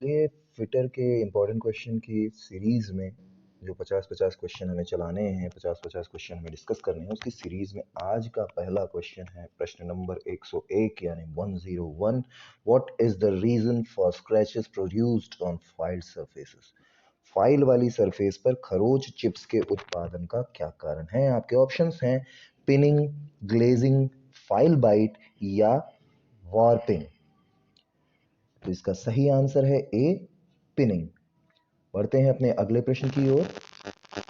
ये फिटर के important question की सीरीज में जो 50-50 क्वेश्चन हमें चलाने हैं, 50-50 क्वेश्चन हमें डिस्कस करने हैं, उसकी सीरीज में आज का पहला क्वेश्चन है प्रश्न नंबर 101 यानी 101। What is the reason for scratches produced on filed surfaces? File वाली सरफेस पर खरोच चिप्स के उत्पादन का क्या कारण है? आपके ऑप्शंस हैं पिनिंग, ग्लेजिंग, फाइल बाइट या वार्पिंग। तो इसका सही आंसर है ए, पिनिंग। बढ़ते हैं अपने अगले प्रश्न की ओर।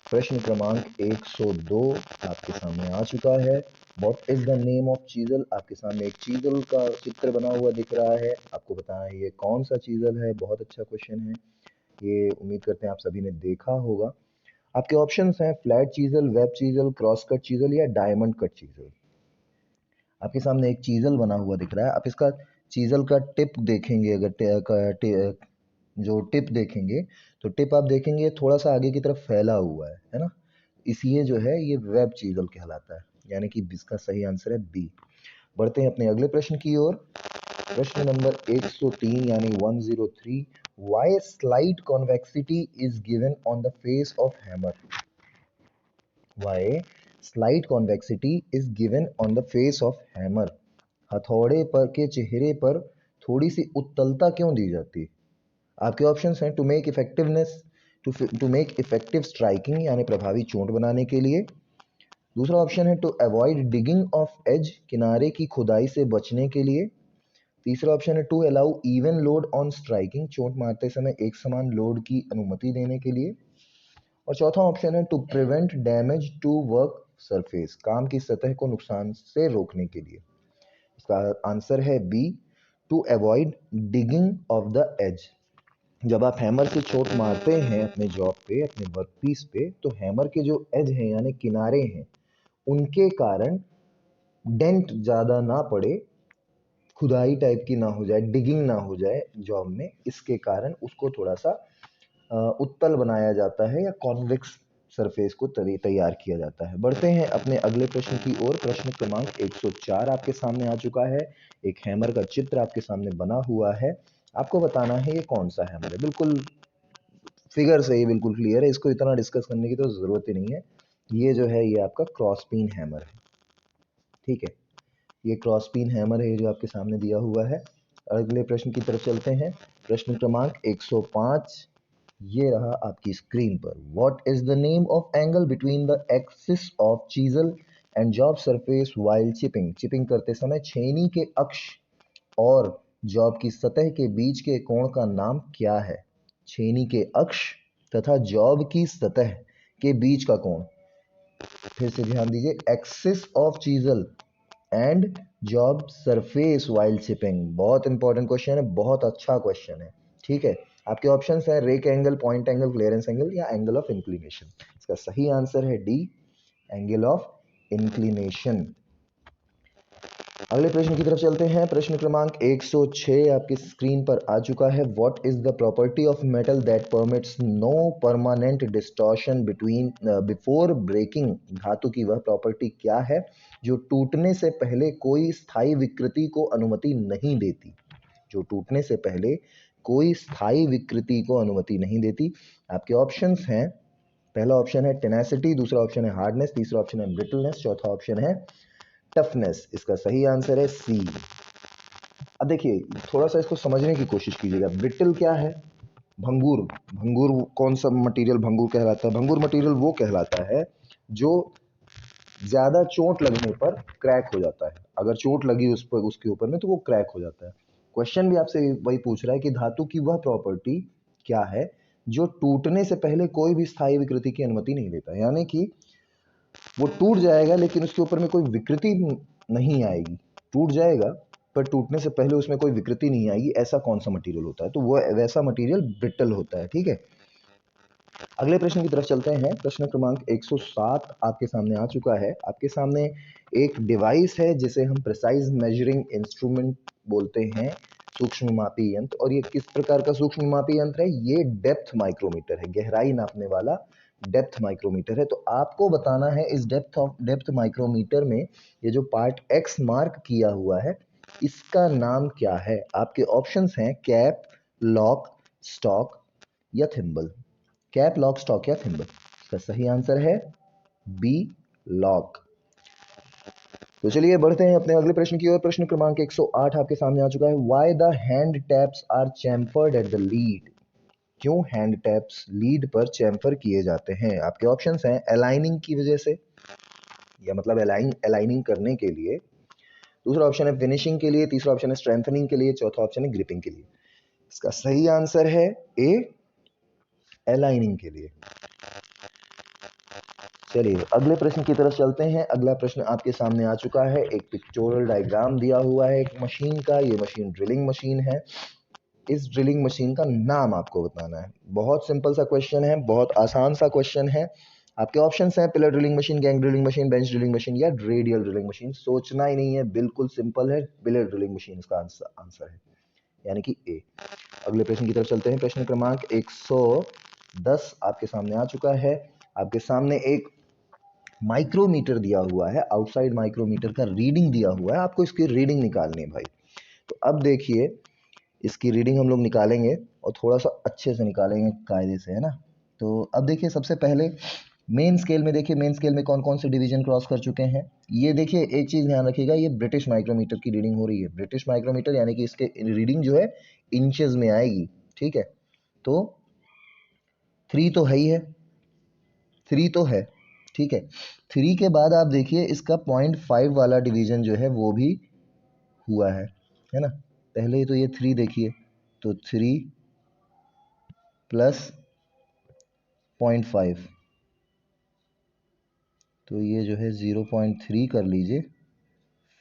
प्रश्न क्रमांक 102 आपके सामने आ चुका है। What is the name of chisel? आपके सामने एक चीजल का चित्र बना हुआ दिख रहा है, आपको बताना है ये कौन सा चीजल है। बहुत अच्छा क्वेश्चन है ये, उम्मीद करते हैं आप सभी ने देखा होगा। आपके ऑप्शंस हैं flat chisel, web chisel, cross cut chisel या डायमंड कट चीजल। आपके सामने एक चीजल बना हुआ दिख रहा है, आप इसका चीजल का टिप देखेंगे, अगर जो टिप देखेंगे तो टिप आप देखेंगे थोड़ा सा आगे की तरफ फैला हुआ है ना। इसलिए जो है ये वेब चीजल कहलाता है, यानी कि इसका सही आंसर है बी। बढ़ते हैं अपने अगले प्रश्न की ओर। प्रश्न नंबर 103 यानी 103। Why slight convexity is given on the face of hammer? Why slight convexity is given on the face of hammer? हथौड़े पर के चेहरे पर थोड़ी सी उत्तलता क्यों दी जाती है? आपके ऑप्शंस हैं to make effectiveness, to make effective striking यानी प्रभावी चोट बनाने के लिए। दूसरा ऑप्शन है to avoid digging of edge, किनारे की खुदाई से बचने के लिए। तीसरा ऑप्शन है to allow even load on striking, चोट मारते समय एक समान लोड की अनुमति देने के लिए। और चौथा ऑप्शन है to prevent damage to work surface, काम की सतह को नुकसान से रोकने के लिए। इसका आंसर है B, to avoid digging of the edge. जब आप हैमर से चोट मारते हैं अपने जॉब पे, अपने वर्क पीस पे, तो हैमर के जो एज हैं यानी किनारे हैं, उनके कारण डेंट ज़्यादा ना पड़े, खुदाई टाइप की ना हो जाए, डिगिंग ना हो जाए जॉब में, इसके कारण उसको थोड़ा सा उत्तल बनाया जाता है या कॉन्वेक्स सरफेस को तैयार किया जाता है। बढ़ते हैं अपने अगले प्रश्न की ओर। प्रश्न क्रमांक 104 आपके सामने आ चुका है। एक हैमर का चित्र आपके सामने बना हुआ है, आपको बताना है ये कौन सा हैमर है। बिल्कुल फिगर से ही बिल्कुल क्लियर है, इसको इतना डिस्कस करने की तो ज़रूरत ही नहीं है। ये जो है ये आपका क्रॉस पिन हैमर है, ठीक है। ये क्रॉस पिन हैमर है जो आपके सामने दिया हुआ है। अगले प्रश्न की तरफ चलते हैं। प्रश्न क्रमांक 105 ये रहा आपकी स्क्रीन पर। What is the name of angle between the axis of chisel and job surface while chipping? Chipping करते समय छेनी के अक्ष और जॉब की सतह के बीच के कोण का नाम क्या है? छेनी के अक्ष तथा जॉब की सतह के बीच का कोण। फिर से ध्यान दीजिए, axis of chisel and job surface while shipping, बहुत इंपॉर्टेंट क्वेश्चन है, बहुत अच्छा क्वेश्चन है, ठीक है। आपके ऑप्शंस हैं rake angle, point angle, clearance angle या एंगल ऑफ इंक्लिनेशन। इसका सही आंसर है डी, एंगल ऑफ इंक्लिनेशन। अगले प्रश्न की तरफ चलते हैं। प्रश्न क्रमांक 106 आपकी स्क्रीन पर आ चुका है। What is the property of metal that permits no permanent distortion between before breaking? धातु की वह प्रॉपर्टी क्या है जो टूटने से पहले कोई स्थायी विकृति को अनुमति नहीं देती? जो टूटने से पहले कोई स्थायी विकृति को अनुमति नहीं देती। आपके ऑप्शंस हैं, पहला ऑप्शन है टेनेसिटी, दूसरा ऑप्शन है हार्डनेस, तीसरा ऑप्शन है ब्रिटलनेस, चौथा ऑप्शन है टफनेस। इसका सही आंसर है सी। अब देखिए, थोड़ा सा इसको समझने की कोशिश कीजिएगा। ब्रिटल क्या है? भंगुर। भंगुर कौन सा मटेरियल भंगुर कहलाता है? भंगुर मटेरियल वो कहलाता है जो ज्यादा चोट लगने पर क्रैक हो जाता है। अगर चोट लगी उस पर, उसके ऊपर में, तो वो क्रैक हो जाता है। क्वेश्चन भी आपसे वही पूछ रहा है कि धातु की वह प्रॉपर्टी क्या है जो टूटने से पहले कोई भी स्थायी विकृति की अनुमति नहीं देता, यानी कि वो टूट जाएगा लेकिन उसके ऊपर में कोई विकृति नहीं आएगी। टूट जाएगा पर टूटने से पहले उसमें कोई विकृति नहीं आएगी, ऐसा कौन सा मटेरियल होता है? तो वो वैसा मटेरियल ब्रिटल होता है, ठीक है। अगले प्रश्न की तरफ चलते हैं। प्रश्न क्रमांक 107 आपके सामने आ चुका है। आपके सामने एक डिवाइस है जिसे हम प्रिसाइज मेजरिंग इंस्ट्रूमेंट बोलते हैं, सूक्ष्म मापी यंत्र। और ये किस प्रकार का सूक्ष्म मापी यंत्र है? ये डेप्थ माइक्रोमीटर है, गहराई नापने वाला डेप्थ माइक्रोमीटर है। तो आपको बताना है इस डेप्थ माइक्रोमीटर में ये जो पार्ट एक्स मार्क किया हुआ है, इसका नाम क्या है? आपके ऑप्शंस हैं कैप, लॉक, स्टॉक या थिम्बल? कैप, लॉक, स्टॉक या थिम्बल? इसका सही आंसर है बी, लॉक। तो चलिए बढ़ते हैं अपने अगले प्रश्न की ओर। प्रश्न क्रमांक 108 आपके सामने आ चुका है। Why the hand taps are chamfered at the lead? क्यों हैंड टैप्स लीड पर चैम्फर किए जाते हैं? आपके ऑप्शंस हैं अलाइनिंग की वजह से, या मतलब अलाइनिंग करने के लिए। दूसरा ऑप्शन है फिनिशिंग के लिए। तीसरा ऑप्शन है स्ट्रेंथनिंग के लिए। चौथा ऑप्शन है ग्रिपिंग के लिए। इसका सही आंसर है ए, अलाइनिंग के लिए। चलिए अगले प्रश्न की तरफ चलते हैं। अगला प्रश्न आपके सामने आ चुका है। एक पिक्चोरल डायग्राम दिया हुआ है एक मशीन का। ये मशीन ड्रिलिंग मशीन है। इस ड्रिलिंग मशीन का नाम आपको बताना है। बहुत सिंपल सा क्वेश्चन है, बहुत आसान सा क्वेश्चन है। आपके ऑप्शंस हैं pillar drilling machine, gang drilling machine, bench drilling machine या रेडियल ड्रिलिंग मशीन। सोचना ही नहीं है, बिल्कुल सिंपल है, पिलर ड्रिलिंग मशीन इसका आंसर है, यानी कि ए। अगले प्रश्न की तरफ चलते हैं। प्रश्न क्रमांक 110 आपके सामने आ चुका है। आपके सामने एक माइक्रोमीटर दिया हुआ है, आउटसाइड माइक्रोमीटर का रीडिंग दिया हुआ है। आपको इसकी रीडिंग निकालनी है भाई। तो अब देखिए इसकी रीडिंग हम लोग निकालेंगे और थोड़ा सा अच्छे से निकालेंगे कायदे से, है ना। तो अब देखिए सबसे पहले मेन स्केल में देखिए, मेन स्केल में कौन कौन से डिवीजन क्रॉस कर चुके हैं। ये देखिए एक चीज़ ध्यान रखिएगा, ये ब्रिटिश माइक्रोमीटर की रीडिंग हो रही है। ब्रिटिश माइक्रोमीटर यानी कि इसके रीडिंग जो है इंचेस में आएगी, ठीक है। तो 3 तो है ही है, 3 तो है, ठीक है। 3 के बाद आप देखिए इसका 0.5 वाला डिवीजन जो है वो भी हुआ है ना। पहले तो ये 3 देखिए, तो 3 प्लस 0.5, तो ये जो है 0.3 कर लीजिए,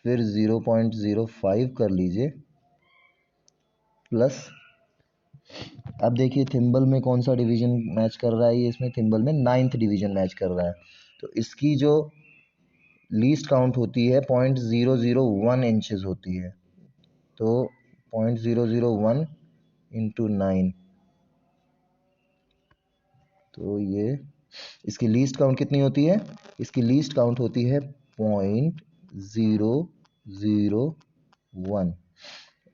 फिर 0.05 कर लीजिए, प्लस अब देखिए थिम्बल में कौन सा डिवीजन मैच कर रहा है। ये इसमें थिम्बल में 9th डिवीजन मैच कर रहा है। तो इसकी जो लीस्ट काउंट होती है 0.001 इंचेस होती है। तो 0.001 इंटू 9, तो ये इसकी लीस्ट काउंट कितनी होती है? इसकी लीस्ट काउंट होती है 0.001।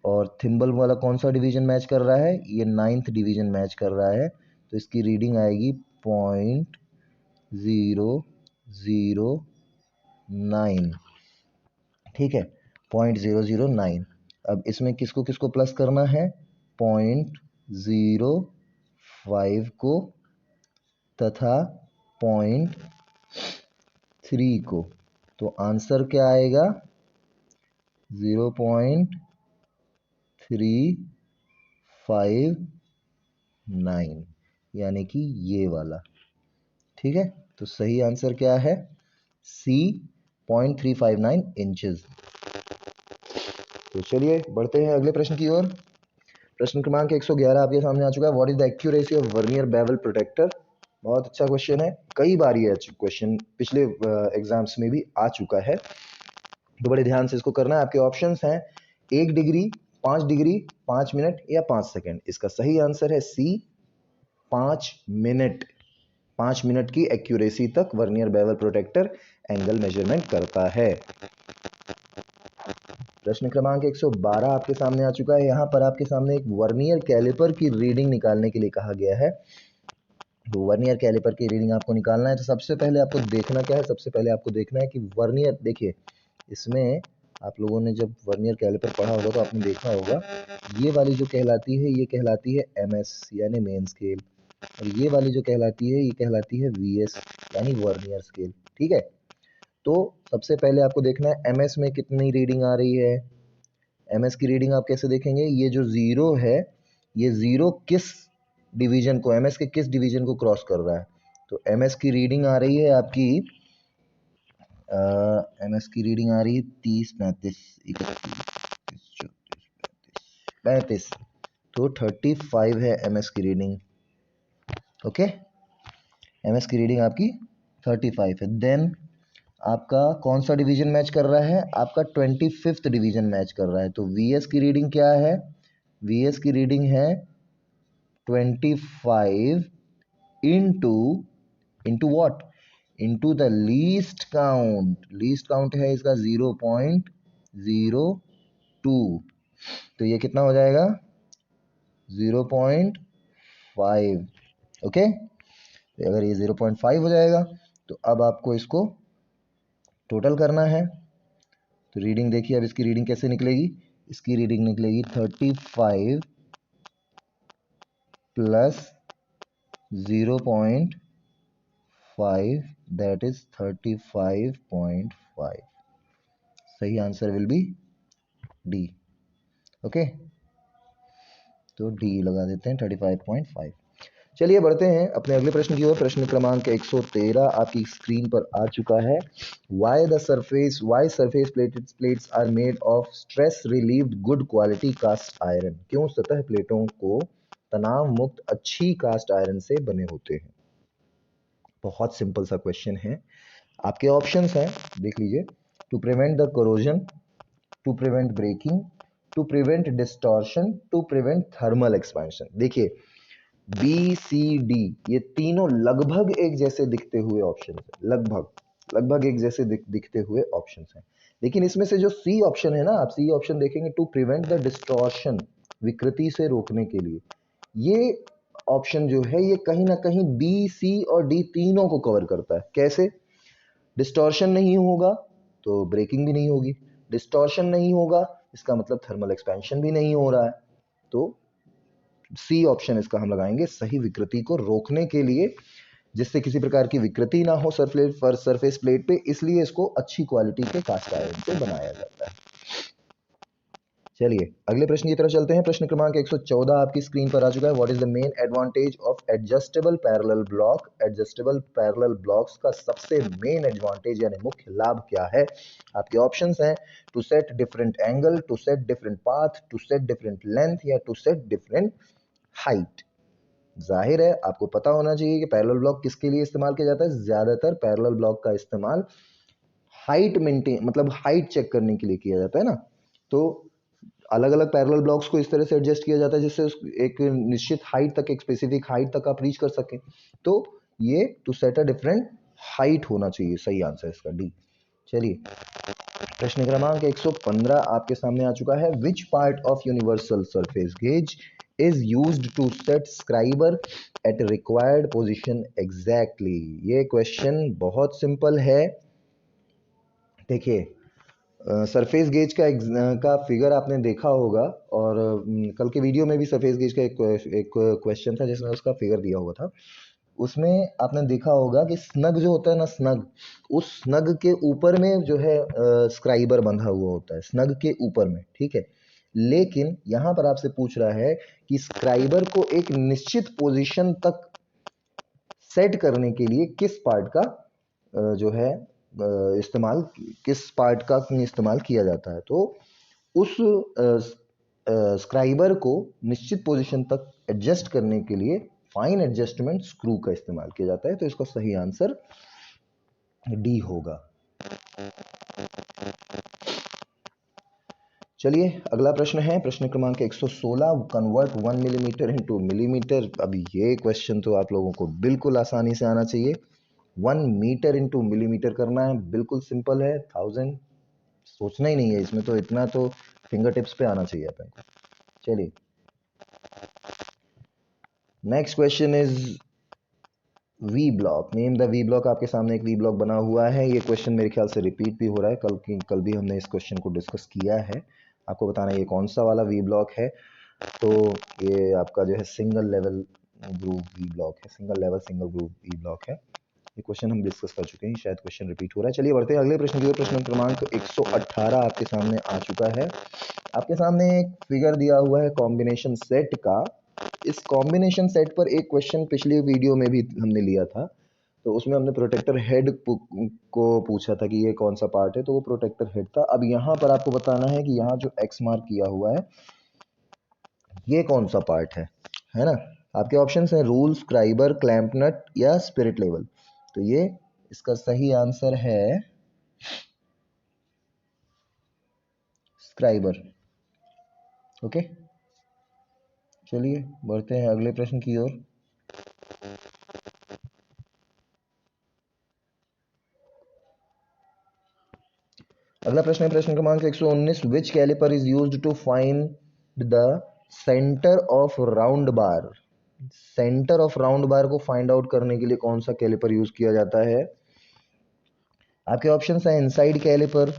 और थिम्बल वाला कौन सा डिवीजन मैच कर रहा है? ये 9th डिवीजन मैच कर रहा है। तो इसकी रीडिंग आएगी 0.009, ठीक है, 0.009। अब इसमें किसको किसको प्लस करना है? 0.05 को तथा 0.3 को। तो आंसर क्या आएगा? 0.359, यानी कि ये वाला, ठीक है। तो सही आंसर क्या है? सी, 0.359 इंचेस। तो चलिए बढ़ते हैं अगले प्रश्न की ओर। प्रश्न क्रमांक 111 आपके सामने आ चुका है। What is the accuracy of vernier bevel protector? बहुत अच्छा क्वेश्चन है, कई बार ये क्वेश्चन पिछले एग्जाम्स में भी आ चुका है। तो बड़े ध्यान से इसको करना है। आपके ऑप्शंस हैं 1 डिग्री, 5 डिग्री, 5 मिनट या 5 सेकंड। इसका सही आंसर है सी, 5 मिनट। 5 मिनट की एक्यूरेसी तक vernier bevel protector angle measurement करता है। प्रश्न क्रमांक 112 आपके सामने आ चुका है। यहाँ पर आपके सामने एक वर्नियर कैलिपर की रीडिंग निकालने के लिए कहा गया है। तो वर्नियर कैलिपर की रीडिंग आपको निकालना है। तो सबसे पहले आपको देखना क्या है? सबसे पहले आपको देखना है कि वर्नियर, देखिए इसमें आप लोगों ने जब वर्नियर कैलिपर पढ़ा होगा तो आपने देखा होगा ये वाली जो कहलाती है, ये कहलाती है MS यानी मेन स्केल, और ये वाली जो कहलाती है ये कहलाती है VS यानी वर्नियर स्केल, ठीक है। तो सबसे पहले आपको देखना है MS में कितनी रीडिंग आ रही है। MS की रीडिंग आप कैसे देखेंगे? ये जो जीरो है, ये जीरो किस डिवीजन को, MS के किस डिवीजन को क्रॉस कर रहा है? तो MS की रीडिंग आ रही है आपकी, MS की रीडिंग आ रही है 30, 35, 31, 34, 35। तो 35 है MS की रीडिंग, ओके। MS की रीडिंग आपकी 35 है। देन आपका कौन सा डिवीजन मैच कर रहा है? आपका 25th डिवीजन मैच कर रहा है। तो VS की रीडिंग क्या है? VS की रीडिंग है 25 into what? Into the least count. Least count है इसका 0.02। तो ये कितना हो जाएगा? ओके, तो अगर ये 0.5 हो जाएगा तो अब आपको इसको टोटल करना है। तो रीडिंग देखिए, अब इसकी रीडिंग कैसे निकलेगी, इसकी रीडिंग निकलेगी 35 प्लस 0.5, दैट इज 35.5। सही answer will be D. Okay, तो डी लगा देते हैं 35.5। चलिए बढ़ते हैं अपने अगले प्रश्न की ओर। प्रश्न क्रमांक 113 आपकी स्क्रीन पर आ चुका है। Why surface plates are made of stress relieved good quality cast iron. क्यों सतह प्लेटों को तनाव मुक्त अच्छी कास्ट आयरन से बने होते हैं। बहुत सिंपल सा क्वेश्चन है। आपके ऑप्शंस हैं, देख लीजिए। To prevent the corrosion, to prevent breaking, to prevent distortion, to prevent thermal expansion. देखिए बी सी डी ये तीनों लगभग एक जैसे दिखते हुए ऑप्शन है, लगभग एक जैसे दिखते हुए ऑप्शन हैं। लेकिन इसमें से जो सी ऑप्शन है ना, आप सी ऑप्शन देखेंगे, टू प्रिवेंट द डिस्टॉर्शन, विकृति से रोकने के लिए, ये ऑप्शन जो है ये कहीं ना कहीं बी सी और डी तीनों को कवर करता है। कैसे? डिस्टॉर्शन नहीं होगा तो ब्रेकिंग भी नहीं होगी, डिस्टॉर्शन नहीं होगा इसका मतलब थर्मल एक्सपेंशन भी नहीं हो रहा है। तो सी ऑप्शन इसका हम लगाएंगे सही, विकृति को रोकने के लिए, जिससे किसी प्रकार की विकृति ना हो सरफेस प्लेट पे, इसलिए इसको अच्छी क्वालिटी के कास्ट आयरन से बनाया जाता है। चलिए अगले प्रश्न की तरफ चलते हैं। प्रश्न क्रमांक 114 आपकी स्क्रीन पर आ चुका है। What is the main advantage of adjustable parallel block. Adjustable parallel blocks का सबसे मेन एडवांटेज यानी मुख्य लाभ क्या है। आपके ऑप्शंस हैं to set different angle, to set different path, to set different length या टू सेट डिफरेंट हाइट। जाहिर है आपको पता होना चाहिए कि पैरेलल ब्लॉक किसके लिए इस्तेमाल किया जाता है। ज्यादातर पैरेलल ब्लॉक का इस्तेमाल हाइट मेंटेन, मतलब हाइट चेक करने के लिए किया जाता है ना। तो अलग अलग पैरेलल ब्लॉक्स को इस तरह से एडजस्ट किया जाता है जिससे एक निश्चित हाइट तक, एक स्पेसिफिक हाइट तक आप रीच कर सकें। तो ये to set a different height होना चाहिए, सही आंसर इसका डी। चलिए प्रश्न क्रमांक 115 आपके सामने आ चुका है। Which part of universal surface gauge is used to set scriber at required position exactly. ये क्वेश्चन बहुत सिंपल है। देखिए सरफेस गेज का फिगर आपने देखा होगा, और कल के वीडियो में भी सरफेस गेज का एक क्वेश्चन था जिसमें उसका फिगर दिया हुआ था। उसमें आपने देखा होगा कि स्नग जो होता है ना, स्नग, उस स्नग के ऊपर में जो है स्क्राइबर बंधा हुआ होता है, स्नग के ऊपर में, ठीक है। लेकिन यहाँ पर आपसे पूछ रहा है कि स्क्राइबर को एक निश्चित पोजीशन तक सेट करने के लिए किस पार्ट का जो है इस्तेमाल, किस पार्ट का इस्तेमाल किया जाता है। तो उस स्क्राइबर को निश्चित पोजीशन तक एडजस्ट करने के लिए फाइन एडजस्टमेंट स्क्रू का इस्तेमाल किया जाता है। तो इसका सही आंसर डी होगा। चलिए अगला प्रश्न है, प्रश्न क्रमांक 116। Convert 1 millimetre into millimetre. अभी ये क्वेश्चन तो आप लोगों को बिल्कुल आसानी से आना चाहिए। 1 मीटर इंटू मिलीमीटर करना है, बिल्कुल सिंपल है। 1000 सोचना ही नहीं है इसमें, तो इतना तो फिंगर टिप्स पे आना चाहिए अपन को। चलिए next question is V block. Name the V block. आपके सामने एक वी ब्लॉक बना हुआ है। ये क्वेश्चन मेरे ख्याल से रिपीट भी हो रहा है, कल भी हमने इस क्वेश्चन को डिस्कस किया है। आपको बताना है ये कौन सा वाला वी ब्लॉक है। तो ये आपका जो है single level groove V block है, single level single groove V block है। ये क्वेश्चन हम डिस्कस कर चुके हैं, शायद क्वेश्चन रिपीट हो रहा है। चलिए बढ़ते हैं अगले प्रश्न की ओर। प्रश्न क्रमांक 118 आपके सामने आ चुका है। आपके सामने एक फिगर दिया हुआ है कॉम्बिनेशन सेट का। इस कॉम्बिनेशन सेट पर एक क्वेश्चन पिछली वीडियो में भी हमने लिया था। तो उसमें हमने प्रोटेक्टर हेड को पूछा था कि ये कौन सा पार्ट है, तो वो प्रोटेक्टर हेड था। अब यहाँ पर आपको बताना है कि यहाँ जो एक्स मार्क किया हुआ है ये कौन सा पार्ट है ना। आपके ऑप्शंस हैं रूल, स्क्राइबर, क्लैंप नट या स्पिरिट लेवल। तो ये इसका सही आंसर है स्क्राइबर। ओके चलिए बढ़ते हैं अगले प्रश्न की ओर। अगला प्रश्न है प्रश्न क्रमांक 119। Which caliper is used to find the centre of round bar. Centre of round bar को फाइंड आउट करने के लिए कौन सा कैलिपर यूज किया जाता है? आपके ऑप्शन है इनसाइड कैलिपर,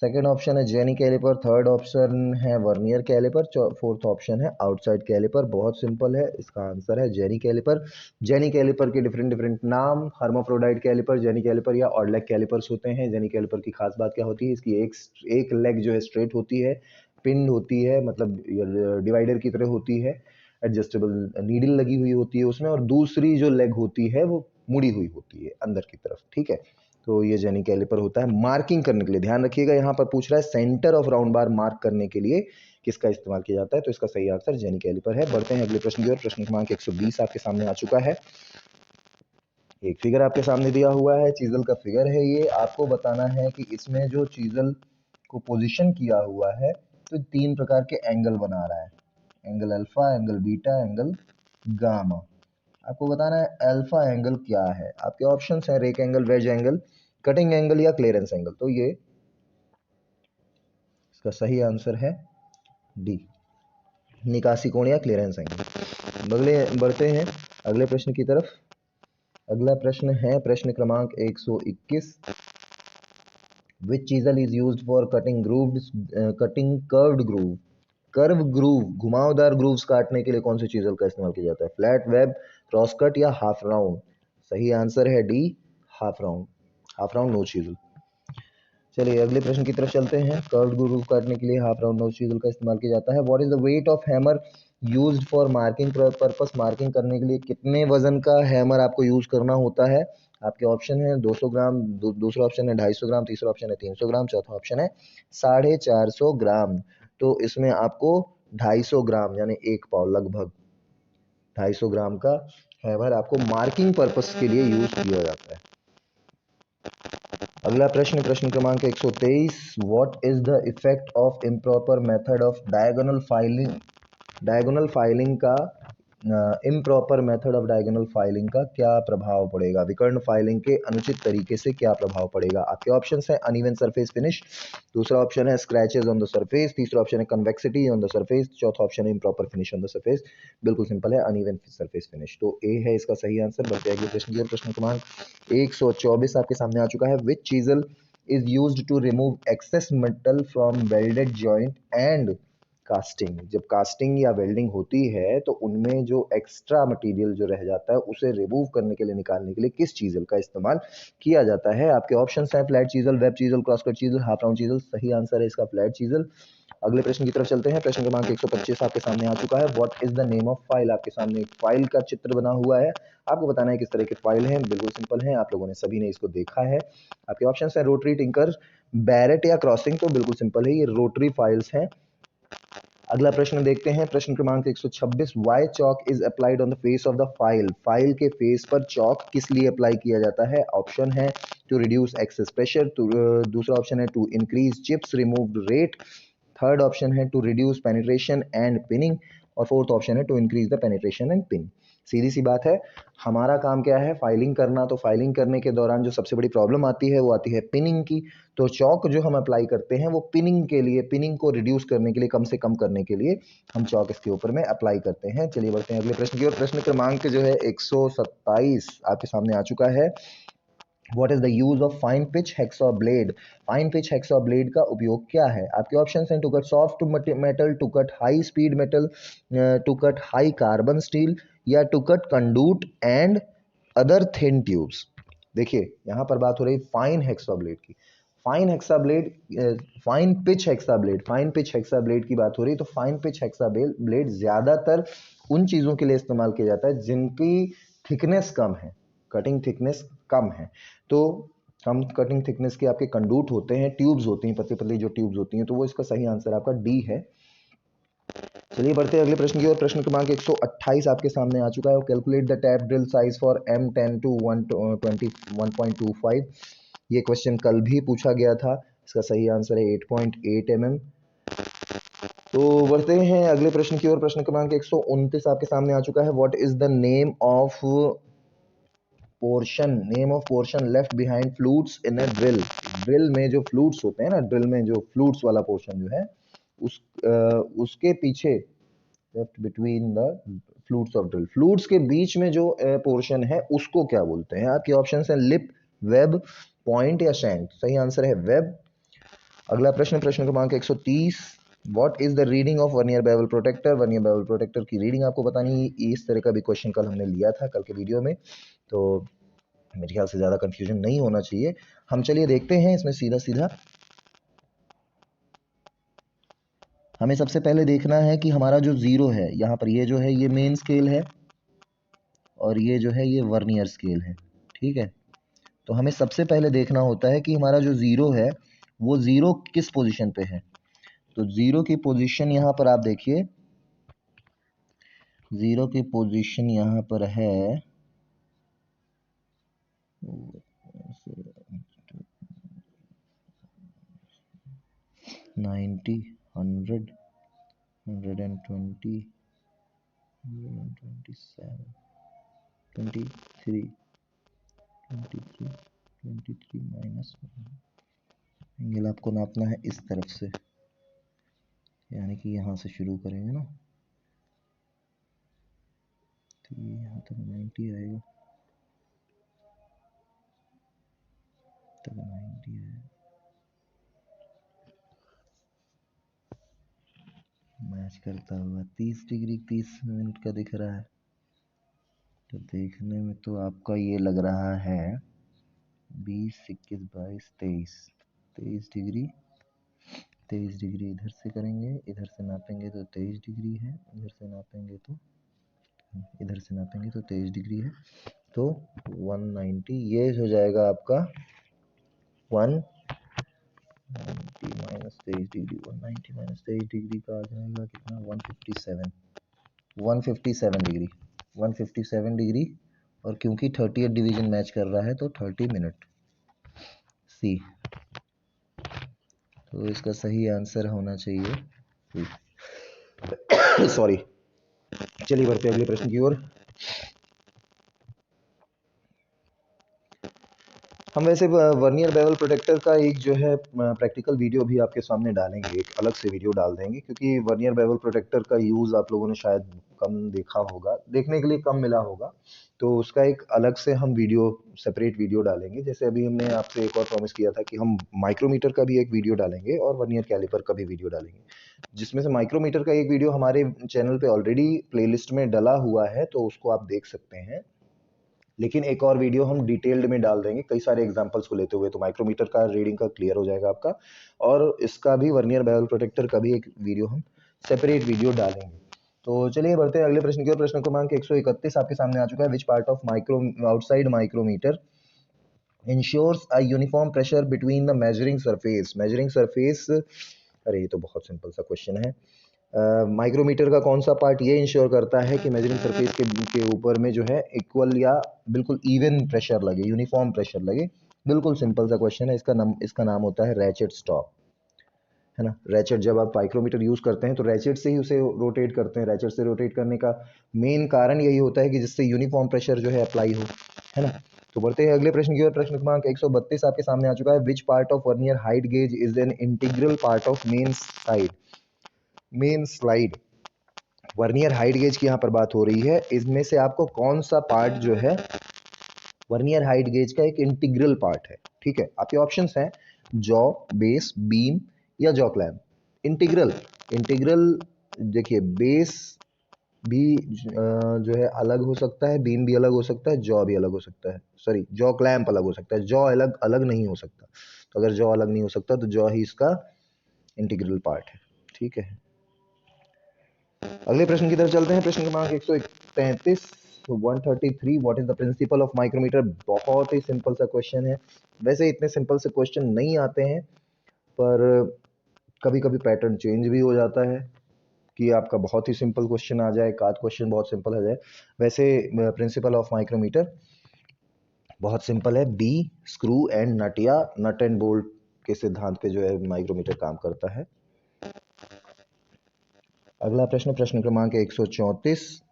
सेकेंड ऑप्शन है जेनी कैलिपर, थर्ड ऑप्शन है वर्नियर कैलिपर, फोर्थ ऑप्शन है आउटसाइड कैलिपर। बहुत सिंपल है, इसका आंसर है जेनी कैलिपर। जेनी कैलिपर के डिफरेंट डिफरेंट नाम, हर्माफ्रोडाइट कैलिपर, जेनी कैलिपर या ऑड-लेग कैलिपर्स होते हैं। जेनी कैलिपर की खास बात क्या होती है? इसकी एक लेग जो है स्ट्रेट होती है, पिन होती है, मतलब डिवाइडर की तरह होती है, एडजस्टेबल नीडल लगी हुई होती है उसमें, और दूसरी जो लेग होती है वो मुड़ी हुई होती है अंदर की तरफ। ठीक है, तो ये जेनी कैलिपर होता है मार्किंग करने के लिए। ध्यान रखिएगा, यहाँ पर पूछ रहा है centre of round bar mark करने के लिए किसका इस्तेमाल किया जाता है, तो इसका सही आंसर जेनी कैलिपर है। बढ़ते हैं अगले प्रश्न की ओर। प्रश्न क्रमांक 120 आपके सामने आ चुका है। एक फिगर आपके सामने दिया हुआ है, चीजल का फिगर है ये। आपको बताना है कि इसमें जो चीजल को पोजीशन किया हुआ है तो तीन प्रकार के एंगल बना रहा है, angle alpha, angle beta, angle gamma. आपको बताना है अल्फा एंगल क्या है। आपके ऑप्शंस हैं rake angle, wedge angle, cutting angle या क्लियरेंस एंगल। तो ये इसका सही आंसर है डी, निकासी कोण या क्लियरेंस एंगल। अगले बढ़ते हैं अगले प्रश्न की तरफ। अगला प्रश्न है प्रश्न क्रमांक 121। Which chisel is used for cutting grooves, cutting curved groove, curve groove, घुमावदार ग्रूव्स काटने के लिए कौन सी चीजल का इस्तेमाल किया जाता है? फ्लैट वेब, क्रॉस कट या हाफ राउंड। सही आंसर है D, half round. Half round नोच चीजल। चलिए अगले प्रश्न की तरफ चलते हैं। कर्व्ड ग्रूव काटने के लिए हाफ राउंड नोच चीजल का इस्तेमाल किया जाता है। What is the weight of hammer used for marking purpose, marking करने के लिए कितने वजन का हैमर आपको यूज करना होता है? आपके ऑप्शन है 200 ग्राम, दूसरा ऑप्शन है 250 ग्राम, तीसरा ऑप्शन है 300 ग्राम, चौथा ऑप्शन है 450 ग्राम। तो इसमें आपको 250 ग्राम यानी 1 पाव, लगभग 250 ग्राम का हैमर आपको मार्किंग पर्पस के लिए यूज किया जाता है। अगला प्रश्न, प्रश्न क्रमांक 123। What is the effect of improper method of diagonal filing, diagonal filing का improper method of diagonal filing का क्या प्रभाव पड़ेगा? विकर्ण फाइलिंग के अनुचित तरीके से क्या प्रभाव पड़ेगा? आपके ऑप्शंस हैं अनइवन सरफेस फिनिश, दूसरा ऑप्शन है स्क्रैचेस ऑन द सरफेस, तीसरा ऑप्शन है कन्वेक्सिटी ऑन द सरफेस, चौथा ऑप्शन है improper finish on the surface. बिल्कुल सिंपल है, अनइवन सरफेस फिनिश, तो ए है इसका सही आंसर। बढ़ते अगले प्रश्न की ओर। प्रश्न क्रमांक 124 आपके सामने आ चुका है। Which chisel is used to remove excess metal from welded joint and casting? जब कास्टिंग या वेल्डिंग होती है तो उनमें जो एक्स्ट्रा मटेरियल जो रह जाता है उसे रिमूव करने के लिए, निकालने के लिए किस चीजल का इस्तेमाल किया जाता है? आपके ऑप्शंस हैं flat chisel, web chisel, cross cut chisel, half round chisel. सही आंसर है इसका फ्लैट चीजल। अगले प्रश्न की तरफ चलते हैं। प्रश्न क्रमांक 125 आपके सामने आ चुका है। What is the name of file? आपके सामने एक फाइल का चित्र बना हुआ है, आपको बताना है किस तरह की फाइल है। बिल्कुल सिंपल है, आप लोगों ने सभी ने इसको देखा है। आपके ऑप्शंस हैं रोटरी, टिंकर, बैरेट या क्रॉसिंग। तो बिल्कुल सिंपल है, ये रोटरी फाइल्स हैं। अगला प्रश्न देखते हैं, प्रश्न क्रमांक 126। Why chalk is applied on the face of the file? File के फेस पर चॉक किस लिए अप्लाई किया जाता है? ऑप्शन है टू रिड्यूस एक्सेस प्रेशर, दूसरा ऑप्शन है to increase chips removed rate, third option है to reduce penetration and pinning, और फोर्थ ऑप्शन है to increase the penetration and pin. सीधी सी बात है, हमारा काम क्या है? फाइलिंग करना। तो फाइलिंग करने के दौरान जो सबसे बड़ी प्रॉब्लम आती है वो आती है पिनिंग की। तो चौक जो हम अप्लाई करते हैं वो पिनिंग के लिए, पिनिंग को रिड्यूस करने के लिए, कम से कम करने के लिए हम चौक इसके ऊपर में अप्लाई करते हैं। चलिए बढ़ते हैं अगले प्रश्न की ओर। प्रश्न क्रमांक जो है 127 आपके सामने आ चुका है। What is the use of fine pitch hacksaw blade? Fine pitch hacksaw blade का उपयोग क्या है? आपके ऑप्शंस हैं to cut soft metal, to cut high speed metal, to cut high carbon steel, या to cut conduit and other thin tubes. देखिए यहाँ पर बात हो रही फाइन हेक्सा ब्लेड की। Fine hexa blade, fine pitch hexa blade, fine pitch hexa blade की बात हो रही है। तो फाइन पिच हेक्सा ब्लेड ज्यादातर उन चीजों के लिए इस्तेमाल किया जाता है जिनकी थिकनेस कम है, कटिंग थिकनेस कम है। तो कम कटिंग थिकनेस के आपके कंडूट होते हैं, ट्यूब्स होती हैं, पतली पतली जो ट्यूब्स होती हैं, तो वो इसका सही आंसर आपका डी है। चलिए बढ़ते हैं अगले प्रश्न की ओर। प्रश्न क्रमांक 128 आपके सामने आ चुका है। Calculate the tap drill size for M10 to 121.25। ये क्वेश्चन कल भी पूछा गया था, इसका सही आंसर है 8.8 mm। तो बढ़ते हैं अगले प्रश्न की ओर। प्रश्न क्रमांक 129 आपके सामने आ चुका है। What is the name of portion, name of portion left behind flutes in a drill? Drill में जो फ्लूट्स होते हैं ना, ड्रिल में जो फ्लूट्स वाला पोर्शन जो है उसके पीछे, left between the flutes of drill, flutes के बीच में जो पोर्शन है उसको क्या बोलते हैं? आपके ऑप्शन है लिप, वेब, पॉइंट या शैंक। सही आंसर है वेब। अगला प्रश्न, प्रश्न क्रमांक 130, what is the reading of vernier bevel protector? Vernier bevel protector की रीडिंग आपको बतानी है। इस तरह का भी क्वेश्चन कल हमने लिया था, कल के वीडियो में, तो मेरे ख्याल से ज़्यादा कंफ्यूजन नहीं होना चाहिए। हम चलिए देखते हैं इसमें सीधा सीधा। हमें सबसे पहले देखना है कि हमारा जो ज़ीरो है यहाँ पर, ये जो है ये मेन स्केल है और ये जो है ये वर्नियर स्केल है, ठीक है। तो हमें सबसे पहले देखना होता है कि हमारा जो ज़ीरो है वो ज़ीरो किस पोजीशन पे है। तो ज़ीरो की पोजीशन यहाँ पर आप देखिए, ज़ीरो की पोजीशन यहाँ पर है 90, 100, 120, 127, 23, 23 माइनस एंगल आपको नापना है इस तरफ से, यानी कि यहाँ से शुरू करेंगे ना, तो यहाँ तक 90 आएगा, तक 90 आएगा, मैच करता हुआ 30 डिग्री 30 मिनट का दिख रहा है। तो देखने में तो आपका ये लग रहा है 20, 21, 22, 23 डिग्री, 23 डिग्री इधर से करेंगे, इधर से नापेंगे तो 23 डिग्री है, इधर से नापेंगे तो 23 डिग्री है। तो 190 ये हो जाएगा आपका 190 माइनस 23 डिग्री, 190 माइनस 23 डिग्री का आ जाएगा कितना, 157 डिग्री, 157 डिग्री। और क्योंकि 30th डिवीजन मैच कर रहा है तो 30 मिनट, सी। तो इसका सही आंसर होना चाहिए सॉरी। चलिए बढ़ते अगले प्रश्न की ओर। हम वैसे वर्नियर बेवल प्रोटेक्टर का एक जो है प्रैक्टिकल वीडियो भी आपके सामने डालेंगे, एक अलग से वीडियो डाल देंगे, क्योंकि वर्नियर बेवल प्रोटेक्टर का यूज़ आप लोगों ने शायद कम देखा होगा, देखने के लिए कम मिला होगा, तो उसका एक अलग से हम वीडियो, सेपरेट वीडियो डालेंगे। जैसे अभी हमने आपसे एक और प्रॉमिस किया था कि हम माइक्रोमीटर का भी एक वीडियो डालेंगे और वर्नियर कैलिपर का भी वीडियो डालेंगे, जिसमें से माइक्रोमीटर का एक वीडियो हमारे चैनल पे ऑलरेडी प्लेलिस्ट में डला हुआ है, तो उसको आप देख सकते हैं। लेकिन एक और वीडियो हम डिटेल्ड में डाल देंगे कई सारे एग्जांपल्स को लेते हुए, तो माइक्रोमीटर का रीडिंग का क्लियर हो जाएगा आपका, और इसका भी वर्नियर बेवल प्रोटेक्टर का भी एक वीडियो हम सेपरेट वीडियो डालेंगे। तो चलिए बढ़ते हैं अगले प्रश्न की ओर। प्रश्न क्रमांक 131 आपके सामने आ चुका है। Which part of micro outside micrometer ensures a uniform pressure between the measuring surface? Measuring surface, अरे ये तो बहुत सिंपल सा क्वेश्चन है। माइक्रोमीटर का कौन सा पार्ट ये इंश्योर करता है कि मेजरिंग सरफेस के ऊपर में जो है इक्वल या बिल्कुल इवन प्रेशर लगे, यूनिफॉर्म प्रेशर लगे? बिल्कुल सिंपल सा क्वेश्चन है। इसका नाम होता है रैचेट स्टॉप, है ना। रैचेट, जब आप माइक्रोमीटर यूज करते हैं तो रैचेट से ही उसे रोटेट करते हैं। रैचेट से रोटेट करने का मेन कारण यही होता है कि जिससे यूनिफॉर्म प्रेशर जो है अप्लाई हो, है ना। तो बढ़ते हैं अगले प्रश्न की ओर। प्रश्न क्रमांक 132 आपके सामने आ चुका है। Which part of vernier height gauge is an integral part of main side? Main slide, vernier height gauge की यहाँ पर बात हो रही है, इसमें से आपको कौन सा पार्ट जो है वर्नियर हाइट गेज का एक इंटीग्रल पार्ट है? ठीक है, आपके ऑप्शंस हैं जॉ, बेस, बीम या जॉ क्लैम्प। इंटीग्रल, इंटीग्रल देखिए, बेस भी जो है अलग हो सकता है, बीम भी अलग हो सकता है, जॉ भी अलग हो सकता है, सॉरी जॉ क्लैम्प अलग हो सकता है, जॉ अलग अलग नहीं हो सकता। तो अगर जॉ अलग नहीं हो सकता तो जॉ ही इसका इंटीग्रल पार्ट है, ठीक है। अगले प्रश्न की तरफ चलते हैं। प्रश्न क्रमांक 133, 133, what is the principle of micrometer? बहुत ही सिंपल सा क्वेश्चन है। वैसे इतने सिंपल से क्वेश्चन नहीं आते हैं, पर कभी कभी पैटर्न चेंज भी हो जाता है कि आपका बहुत ही सिंपल क्वेश्चन आ जाए, एक आध क्वेश्चन बहुत सिंपल आ जाए। वैसे प्रिंसिपल ऑफ माइक्रोमीटर बहुत सिंपल है, बी स्क्रू एंड नट, या नट एंड बोल्ट के सिद्धांत पे जो है माइक्रोमीटर काम करता है। अगला प्रश्न, प्रश्न क्रमांक 134,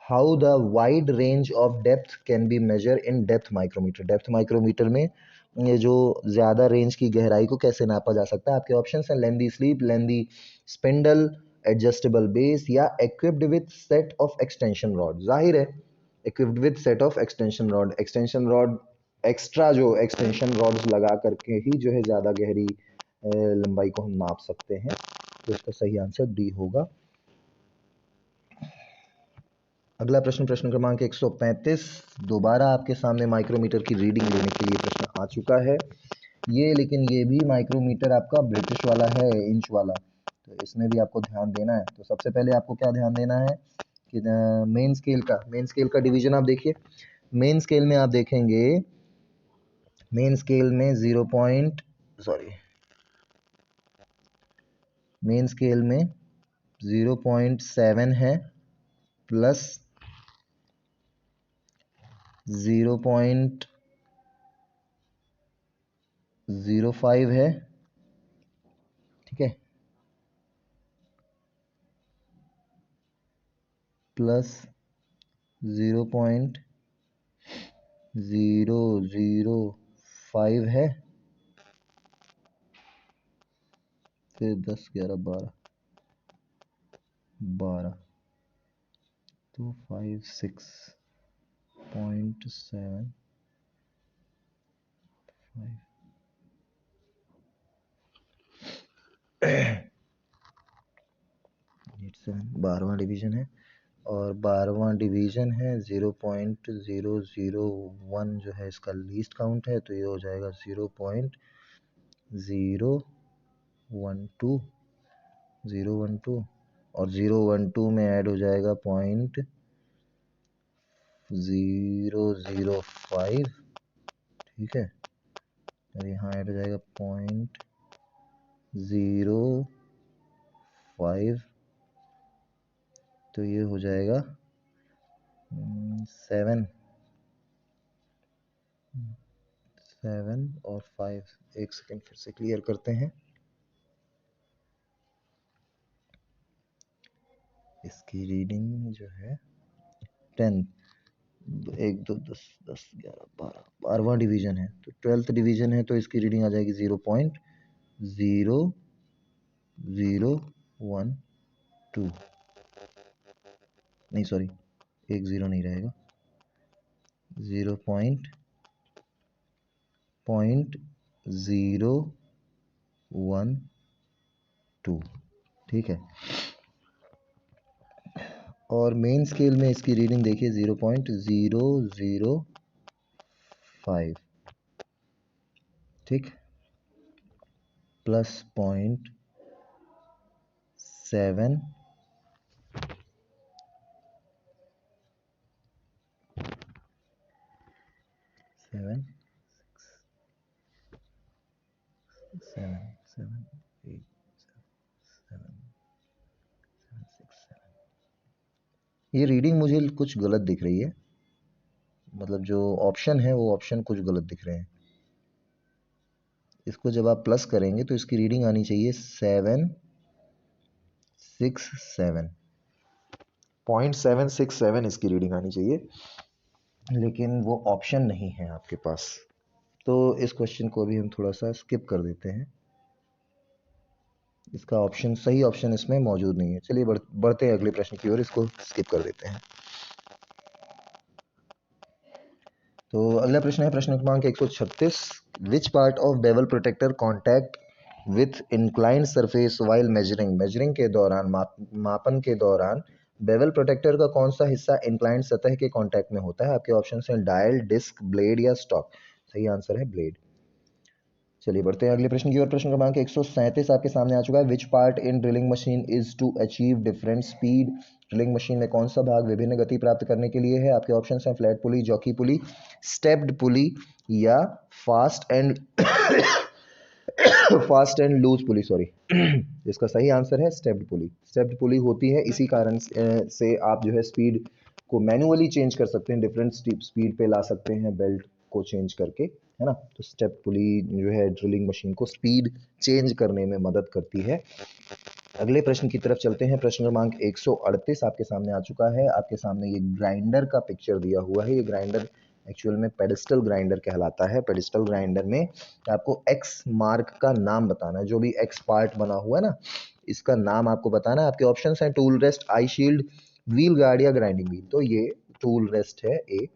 how the wide range of depth can be measure in depth micrometer? Depth micrometer में ये जो ज्यादा रेंज की गहराई को कैसे नापा जा सकता है? आपके ऑप्शन हैं लेंदी स्लीप, लेंदी स्पिंडल, एडजस्टेबल बेस या equipped with set of extension rod. जाहिर है equipped with set of extension rod, extension rod extra जो एक्सटेंशन रॉड्स लगा करके ही जो है ज़्यादा गहरी लंबाई को हम नाप सकते हैं। तो इसका सही आंसर डी होगा। अगला प्रश्न, प्रश्न क्रमांक 135, दोबारा आपके सामने माइक्रोमीटर की रीडिंग लेने के लिए प्रश्न आ चुका है ये, लेकिन ये भी माइक्रोमीटर आपका ब्रिटिश वाला है, इंच वाला, तो इसमें भी आपको ध्यान देना है। तो सबसे पहले आपको क्या ध्यान देना है कि मेन स्केल का डिवीजन आप देखिए। मेन स्केल में आप देखेंगे, मेन स्केल में मेन स्केल में 0.7 है प्लस 0.05 है, ठीक है, प्लस 0.005 है, फिर 10 11 12 तो 5 6.7 12वां डिवीजन है, और 12वां डिवीजन है 0.001 जो है इसका लीस्ट काउंट है, तो ये हो जाएगा 0.012 और 012 में ऐड हो जाएगा 0.005, ठीक है, और यहाँ ऐड हो जाएगा 0.05, तो ये हो जाएगा 7 और 5। एक सेकेंड फिर से क्लियर करते हैं। इसकी रीडिंग जो है 10, 1 2 10 10 11 12, 12वां डिवीजन है, तो 12th डिवीजन है, तो इसकी रीडिंग आ जाएगी 0.0012, नहीं सॉरी 10 नहीं रहेगा, 0.012, ठीक है। और मेन स्केल में इसकी रीडिंग देखिए 0.005, ठीक, प्लस 0.7 7 7 7 8 7 6 7। ये रीडिंग मुझे कुछ गलत दिख रही है, मतलब जो ऑप्शन है वो ऑप्शन कुछ गलत दिख रहे हैं। इसको जब आप प्लस करेंगे तो इसकी रीडिंग आनी चाहिए 0.767 इसकी रीडिंग आनी चाहिए, लेकिन वो ऑप्शन नहीं है आपके पास, तो इस क्वेश्चन को भी हम थोड़ा सा स्किप कर देते हैं। इसका ऑप्शन, सही ऑप्शन इसमें मौजूद नहीं है। चलिए बढ़ते हैं अगले प्रश्न की ओर, इसको स्किप कर देते हैं। तो अगला प्रश्न है प्रश्न क्रमांक 136, विच part of bevel protector contact with inclined surface while measuring के दौरान, मापन के दौरान बेवल प्रोटेक्टर का कौन सा हिस्सा इंक्लाइंड सतह के कांटेक्ट में होता है? आपके ऑप्शन हैं डायल, डिस्क, ब्लेड या स्टॉक। सही आंसर है ब्लेड। चलिए बढ़ते हैं अगले प्रश्न की ओर। प्रश्न क्रमांक 137 आपके सामने आ चुका है। Which part in drilling machine is to achieve different speed? Drilling machine में कौन सा भाग विभिन्न गति प्राप्त करने के लिए है? आपके ऑप्शंस हैं flat pulley, jockey pulley, stepped pulley या fast and loose pulley, sorry. इसका सही आंसर है स्टेप्ड पुली। स्टेप्ड पुली होती है, इसी कारण से आप जो है स्पीड को मैन्युअली चेंज कर सकते हैं, डिफरेंट स्पीड पे ला सकते हैं बेल्ट को चेंज करके, है ना। तो स्टेप पुली जो है ड्रिलिंग मशीन को स्पीड चेंज करने में मदद करती है। अगले प्रश्न की तरफ चलते हैं। प्रश्न क्रमांक 138 आपके सामने आ चुका है। आपके सामने ये ग्राइंडर का पिक्चर दिया हुआ है। ये ग्राइंडर एक्चुअल में पेडिस्टल ग्राइंडर कहलाता है। पेडिस्टल ग्राइंडर में आपको एक्स मार्क का नाम बताना है, जो भी एक्स पार्ट बना हुआ है ना, इसका नाम आपको बताना है। आपके ऑप्शंस हैं टूल रेस्ट, आई शील्ड, व्हील गार्ड या ग्राइंडिंग व्हील। तो ये टूल रेस्ट है ए।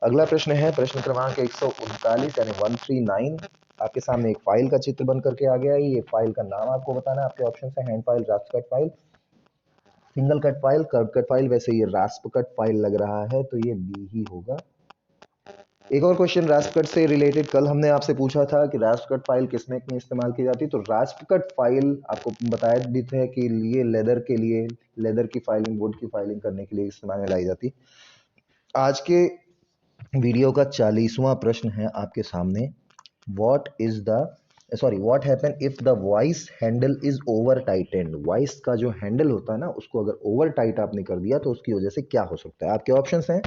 अगला प्रश्न है प्रश्न क्रमांक 139 यानी 139। आपके सामने एक फाइल का चित्र बन करके आ गया है। ये फाइल का नाम आपको बताना है। आपके ऑप्शन है hand file, रास्प cut file, single cut file, curve cut file. वैसे ये रास्प कट फाइल लग रहा है तो ये बी ही होगा। एक और क्वेश्चन रास्प कट से रिलेटेड, कल हमने आपसे पूछा था कि रास्प कट फाइल किस में इस्तेमाल की जाती है। तो रास्प कट फाइल आपको बताया भी थे कि लिए लेदर की फाइलिंग, वुड की फाइलिंग करने के लिए इस्तेमाल में लाई जाती। आज के वीडियो का 40वां प्रश्न है आपके सामने। What happen if the voice handle is over tightened. Voice का जो हैंडल होता है ना, उसको अगर ओवर टाइट आपने कर दिया तो उसकी वजह से क्या हो सकता है। आपके ऑप्शंस हैं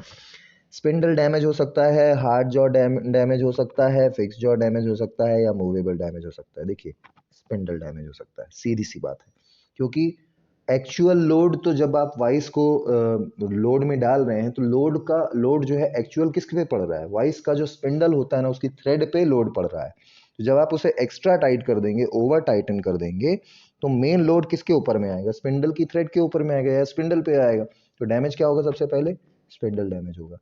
स्पिंडल डैमेज हो सकता है, हार्ड जॉ डैमेज हो सकता है, फिक्स जॉ डैमेज हो सकता है या मूवेबल डैमेज हो सकता है। देखिए स्पिंडल डैमेज हो सकता है, सीधी सी बात है, क्योंकि एक्चुअल लोड तो जब आप वाइस को लोड में डाल रहे हैं तो लोड जो है एक्चुअल किसके पे पड़ रहा है, वाइस का जो स्पिंडल होता है ना उसकी थ्रेड पे लोड पड़ रहा है। तो जब आप उसे एक्स्ट्रा टाइट कर देंगे, ओवर टाइटन कर देंगे, तो मेन लोड किसके ऊपर में आएगा, स्पिंडल की थ्रेड के ऊपर में आएगा या स्पिंडल पे आएगा। तो डैमेज क्या होगा, सबसे पहले स्पिंडल डैमेज होगा।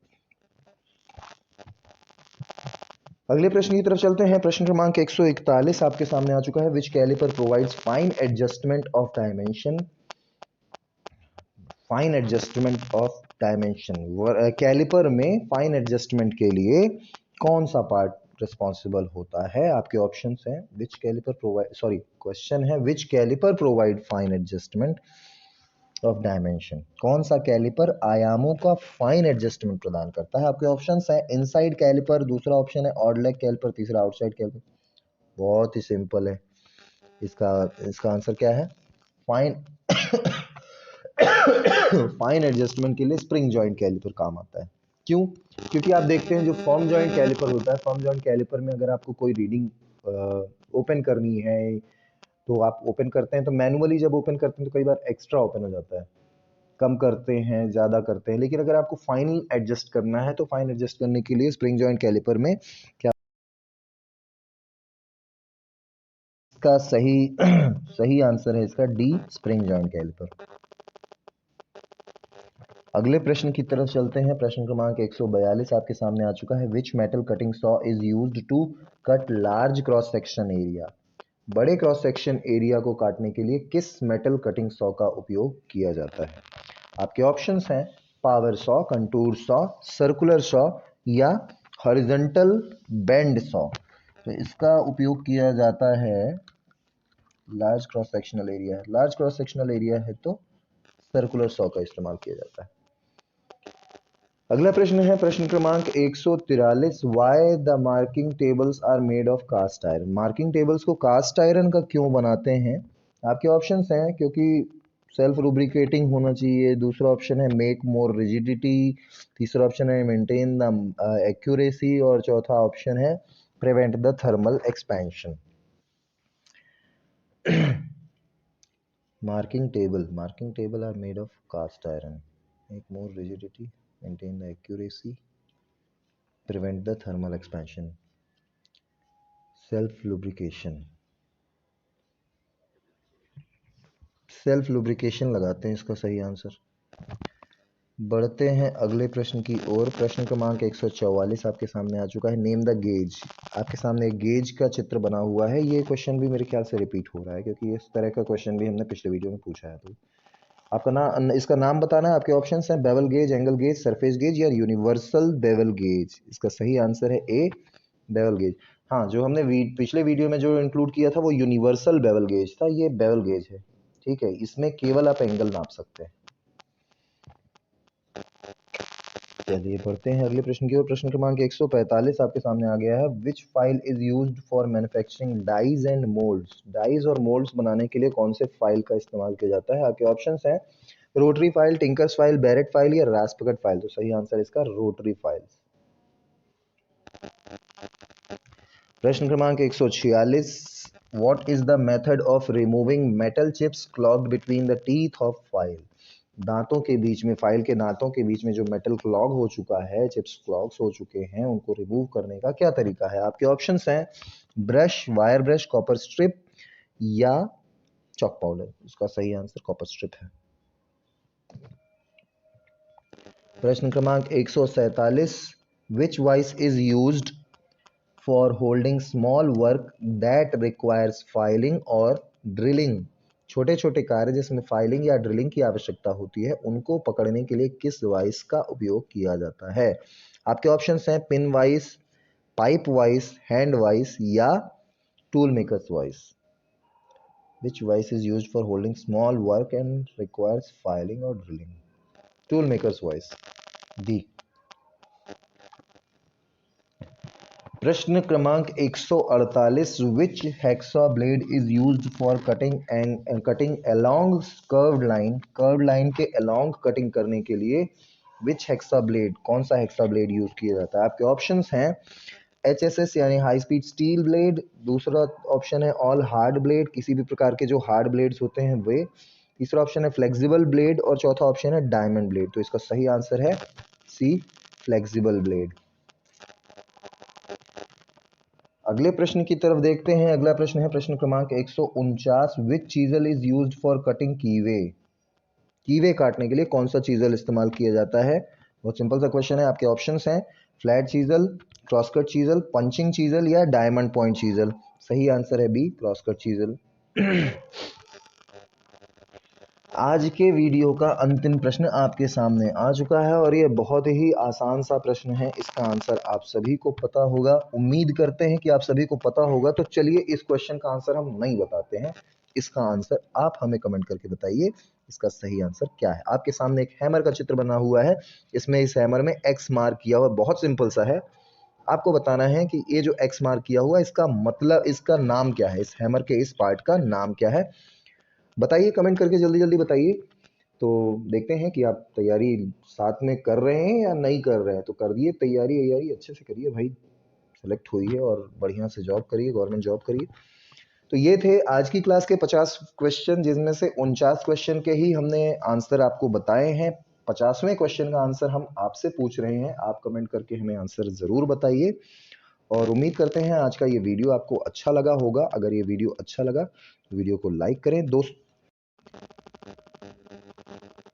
अगले प्रश्न की तरफ चलते हैं। प्रश्न क्रमांक 141 आपके सामने आ चुका है। Which caliper provides fine adjustment of dimension. Fine adjustment of dimension, caliper में फाइन एडजस्टमेंट के लिए कौन सा पार्ट रिस्पॉन्सिबल होता है। आपके ऑप्शंस हैं विच कैलिपर प्रोवाइड, क्वेश्चन है which caliper provide fine adjustment of dimension. कौन सा कैलिपर आयामों का फाइन एडजस्टमेंट प्रदान करता है। आपके ऑप्शंस हैं इनसाइड कैलिपर, दूसरा ऑप्शन है ऑड लेग कैलिपर, तीसरा आउटसाइड कैलिपर। बहुत ही सिंपल है। इसका इसका आंसर क्या है, फाइन फाइन एडजस्टमेंट के लिए स्प्रिंग जॉइंट कैलिपर काम आता है। क्यों, क्योंकि आप देखते हैं जो फर्म जॉइंट कैलिपर होता है, फर्म जॉइंट कैलिपर में अगर आपको कोई रीडिंग ओपन करनी है तो आप ओपन करते हैं, तो मैनुअली जब ओपन करते हैं तो कई बार एक्स्ट्रा ओपन हो जाता है, कम करते हैं, ज़्यादा करते हैं। लेकिन अगर आपको फाइनल एडजस्ट करना है तो फाइन एडजस्ट करने के लिए स्प्रिंग जॉइंट कैलिपर में क्या, इसका सही सही आंसर है इसका डी, स्प्रिंग जॉइंट कैलिपर। अगले प्रश्न की तरफ चलते हैं। प्रश्न क्रमांक 142 आपके सामने आ चुका है। Which metal cutting saw is used to cut large cross section area. बड़े क्रॉस सेक्शन एरिया को काटने के लिए किस मेटल कटिंग सॉ का उपयोग किया जाता है। आपके ऑप्शंस हैं power saw, contour saw, circular saw या हॉरिजॉन्टल बेंड सॉ। तो इसका उपयोग किया जाता है, लार्ज क्रॉस सेक्शनल एरिया है, लार्ज क्रॉस सेक्शनल एरिया है तो सर्कुलर सॉ का इस्तेमाल किया जाता है। अगला प्रश्न है प्रश्न क्रमांक 143। Why the marking tables are made of cast iron. Marking tables को कास्ट आयरन का क्यों बनाते हैं। आपके ऑप्शंस हैं क्योंकि सेल्फ रूब्रिकेटिंग होना चाहिए, दूसरा ऑप्शन है मेक मोर रिजिडिटी, तीसरा ऑप्शन है मेंटेन द एक्यूरेसी और चौथा ऑप्शन है prevent the thermal expansion. Marking table are made of cast iron, make more rigidity, maintain the accuracy, prevent the thermal expansion, self lubrication लगाते हैं इसका सही answer. बढ़ते हैं अगले प्रश्न की ओर। प्रश्न क्रमांक 144 आपके सामने आ चुका है। Name the gauge. आपके सामने एक गेज का चित्र बना हुआ है। ये क्वेश्चन भी मेरे ख्याल से रिपीट हो रहा है क्योंकि इस तरह का क्वेश्चन भी हमने पिछले वीडियो में पूछा है। तो आपका इसका नाम बताना है। आपके ऑप्शंस हैं bevel gauge, angle gauge, surface gauge या यूनिवर्सल बेवल गेज। इसका सही आंसर है ए, बेवल गेज। हाँ, जो हमने पिछले वीडियो में जो इंक्लूड किया था वो यूनिवर्सल बेवल गेज था, ये बेवल गेज है। ठीक है, इसमें केवल आप एंगल नाप सकते हैं। चलिए बढ़ते हैं अगले प्रश्न की ओर। प्रश्न क्रमांक 145 आपके सामने आ गया है। Which file is used for manufacturing dies and moulds. Dies और मोल्ड्स बनाने के लिए कौन से फाइल का इस्तेमाल किया जाता है। आपके ऑप्शंस हैं rotary file, tinker's file, barrette file या रास्पकट फाइल। तो सही आंसर इसका रोटरी फाइल। प्रश्न क्रमांक 146। What is the method of removing metal chips clogged between the teeth of file. दांतों के बीच में, फाइल के दांतों के बीच में जो मेटल क्लॉग हो चुका है, चिप्स क्लॉग्स हो चुके हैं, उनको रिमूव करने का क्या तरीका है। आपके ऑप्शंस हैं brush, wire brush, copper strip या चॉक पाउडर। इसका सही आंसर कॉपर स्ट्रिप है। प्रश्न क्रमांक 147, which vice is used for holding small work that requires filing और ड्रिलिंग। छोटे छोटे कार्य जिसमें फाइलिंग या ड्रिलिंग की आवश्यकता होती है उनको पकड़ने के लिए किस वाइस का उपयोग किया जाता है? आपके ऑप्शंस हैं pin vice, pipe vice, hand vice या tool makers vice. Which vice is used for holding small work and requires filing और drilling? Tool makers vice, D. प्रश्न क्रमांक 148, which hexa blade is used for cutting along curved line? Curved line के along cutting करने के लिए विच hexa blade, कौन सा hexa blade use किया जाता है? आपके ऑप्शंस हैं HSS यानी हाई स्पीड स्टील ब्लेड, दूसरा ऑप्शन है ऑल हार्ड ब्लेड, किसी भी प्रकार के जो हार्ड ब्लेड्स होते हैं वे, तीसरा ऑप्शन है फ्लेक्सिबल ब्लेड और चौथा ऑप्शन है डायमंड ब्लेड। तो इसका सही आंसर है सी, फ्लेक्सिबल ब्लेड। अगले प्रश्न की तरफ देखते हैं। अगला प्रश्न है प्रश्न क्रमांक 149, which chisel is used for cutting keyway? Keyway काटने के लिए कौन सा चीजल इस्तेमाल किया जाता है? बहुत सिंपल सा क्वेश्चन है। आपके ऑप्शंस हैं flat chisel, crosscut chisel, punching chisel या डायमंड पॉइंट चीजल। सही आंसर है बी, क्रॉसकट चीजल। आज के वीडियो का अंतिम प्रश्न आपके सामने आ चुका है और ये बहुत ही आसान सा प्रश्न है। इसका आंसर आप सभी को पता होगा, उम्मीद करते हैं कि आप सभी को पता होगा। तो चलिए इस क्वेश्चन का आंसर हम नहीं बताते हैं, इसका आंसर आप हमें कमेंट करके बताइए इसका सही आंसर क्या है। आपके सामने एक हैमर का चित्र बना हुआ है, इसमें इस हैमर में एक्स मार्क किया हुआ, बहुत सिंपल सा है। आपको बताना है कि ये जो एक्स मार्क किया हुआ इसका मतलब, इसका नाम क्या है, इस हैमर के इस पार्ट का नाम क्या है? बताइए कमेंट करके, जल्दी जल्दी बताइए। तो देखते हैं कि आप तैयारी साथ में कर रहे हैं या नहीं कर रहे हैं। तो कर दिए तैयारी अच्छे से करिए भाई, सेलेक्ट होइए और बढ़िया से जॉब करिए, गवर्नमेंट जॉब करिए। तो ये थे आज की क्लास के 50 क्वेश्चन, जिसमें से 49 क्वेश्चन के ही हमने आंसर आपको बताए हैं। 50वें क्वेश्चन का आंसर हम आपसे पूछ रहे हैं, आप कमेंट करके हमें आंसर ज़रूर बताइए। और उम्मीद करते हैं आज का ये वीडियो आपको अच्छा लगा होगा। अगर ये वीडियो अच्छा लगा तो वीडियो को लाइक करें दोस्त।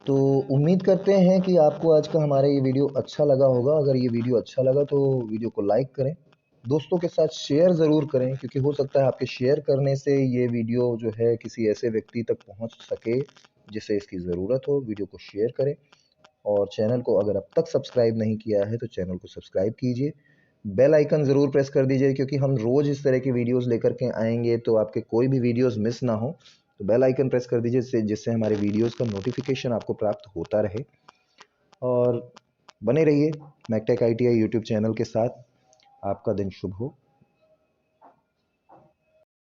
तो उम्मीद करते हैं कि आपको आज का हमारा ये वीडियो अच्छा लगा होगा। अगर ये वीडियो अच्छा लगा तो वीडियो को लाइक करें, दोस्तों के साथ शेयर ज़रूर करें, क्योंकि हो सकता है आपके शेयर करने से ये वीडियो जो है किसी ऐसे व्यक्ति तक पहुंच सके जिसे इसकी ज़रूरत हो। वीडियो को शेयर करें और चैनल को अगर अब तक सब्सक्राइब नहीं किया है तो चैनल को सब्सक्राइब कीजिए। बेल आइकन ज़रूर प्रेस कर दीजिए, क्योंकि हम रोज़ इस तरह की वीडियोस लेकर के आएंगे तो आपके कोई भी वीडियोस मिस ना हो। तो बेल आइकन प्रेस कर दीजिए जिससे हमारे वीडियोस का नोटिफिकेशन आपको प्राप्त होता रहे। और बने रहिए मैकटेक ITI यूट्यूब चैनल के साथ। आपका दिन शुभ हो।